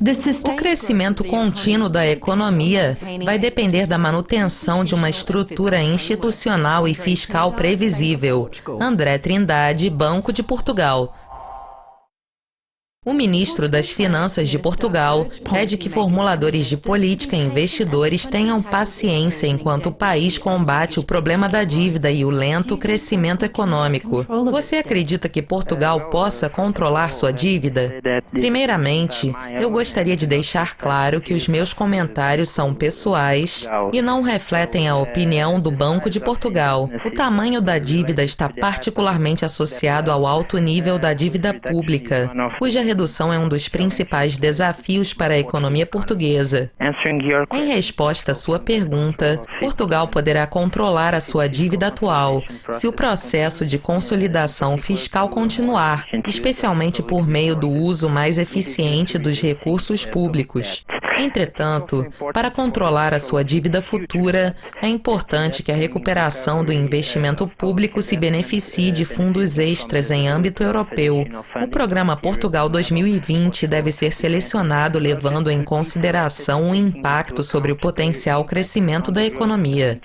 O crescimento contínuo da economia vai depender da manutenção de uma estrutura institucional e fiscal previsível. André Trindade, Banco de Portugal. O ministro das Finanças de Portugal pede que formuladores de política e investidores tenham paciência enquanto o país combate o problema da dívida e o lento crescimento econômico. Você acredita que Portugal possa controlar sua dívida? Primeiramente, eu gostaria de deixar claro que os meus comentários são pessoais e não refletem a opinião do Banco de Portugal. O tamanho da dívida está particularmente associado ao alto nível da dívida pública, cuja redução é um dos principais desafios para a economia portuguesa. Em resposta à sua pergunta, Portugal poderá controlar a sua dívida atual se o processo de consolidação fiscal continuar, especialmente por meio do uso mais eficiente dos recursos públicos. Entretanto, para controlar a sua dívida futura, é importante que a recuperação do investimento público se beneficie de fundos extras em âmbito europeu. O programa Portugal 2020 deve ser selecionado levando em consideração o impacto sobre o potencial crescimento da economia.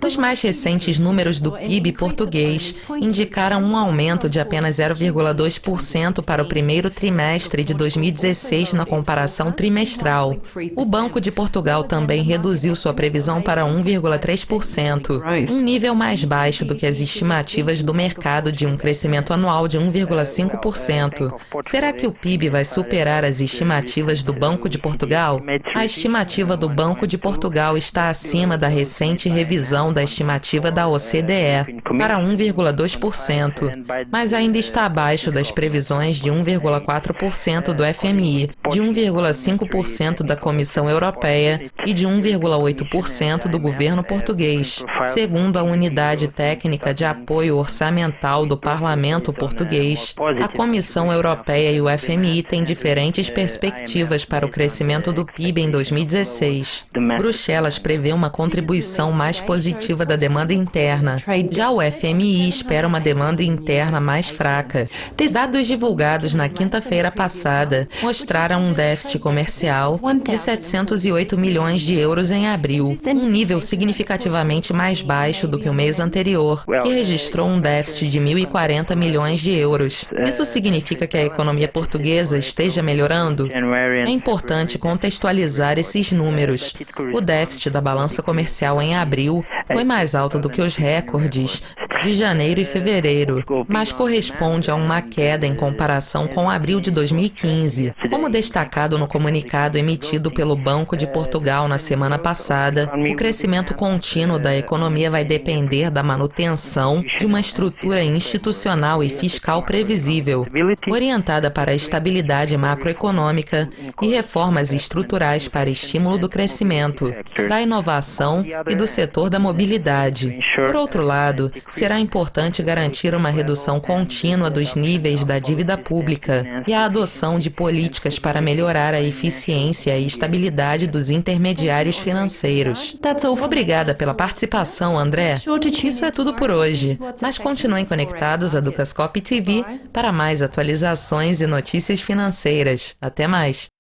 Os mais recentes números do PIB português indicaram um aumento de apenas 0,2% para o primeiro trimestre de 2016 na comparação trimestral. O Banco de Portugal também reduziu sua previsão para 1,3%, um nível mais baixo do que as estimativas do mercado de um crescimento anual de 1,5%. Será que o PIB vai superar as estimativas do Banco de Portugal? A estimativa do Banco de Portugal está acima da recente revisão da estimativa da OCDE, para 1,2%, mas ainda está abaixo das previsões de 1,4% do FMI, de 1,5% da Comissão Europeia e de 1,8% do governo português, segundo a Unidade Técnica de Apoio Orçamental do Parlamento Português. A Comissão Europeia e o FMI têm diferentes perspectivas para o crescimento do PIB em 2016. Bruxelas prevê uma contribuição mais positiva da demanda interna. Já o FMI espera uma demanda interna mais fraca. Dados divulgados na quinta-feira passada mostraram um déficit comercial de 708 milhões de euros em abril, um nível significativamente mais baixo do que o mês anterior, que registrou um déficit de 1.040 milhões de euros. Isso significa que a economia portuguesa esteja melhorando? É importante contextualizar esses números. O déficit da balança comercial em abril foi mais alto do que os recordes de janeiro e fevereiro, mas corresponde a uma queda em comparação com abril de 2015. Como destacado no comunicado emitido pelo Banco de Portugal na semana passada, o crescimento contínuo da economia vai depender da manutenção de uma estrutura institucional e fiscal previsível, orientada para a estabilidade macroeconômica e reformas estruturais para estímulo do crescimento, da inovação e do setor da mobilidade. Por outro lado, será importante garantir uma redução contínua dos níveis da dívida pública e a adoção de políticas para melhorar a eficiência e estabilidade dos intermediários financeiros. Obrigada pela participação, André. Isso é tudo por hoje, mas continuem conectados a Dukascopy TV para mais atualizações e notícias financeiras. Até mais!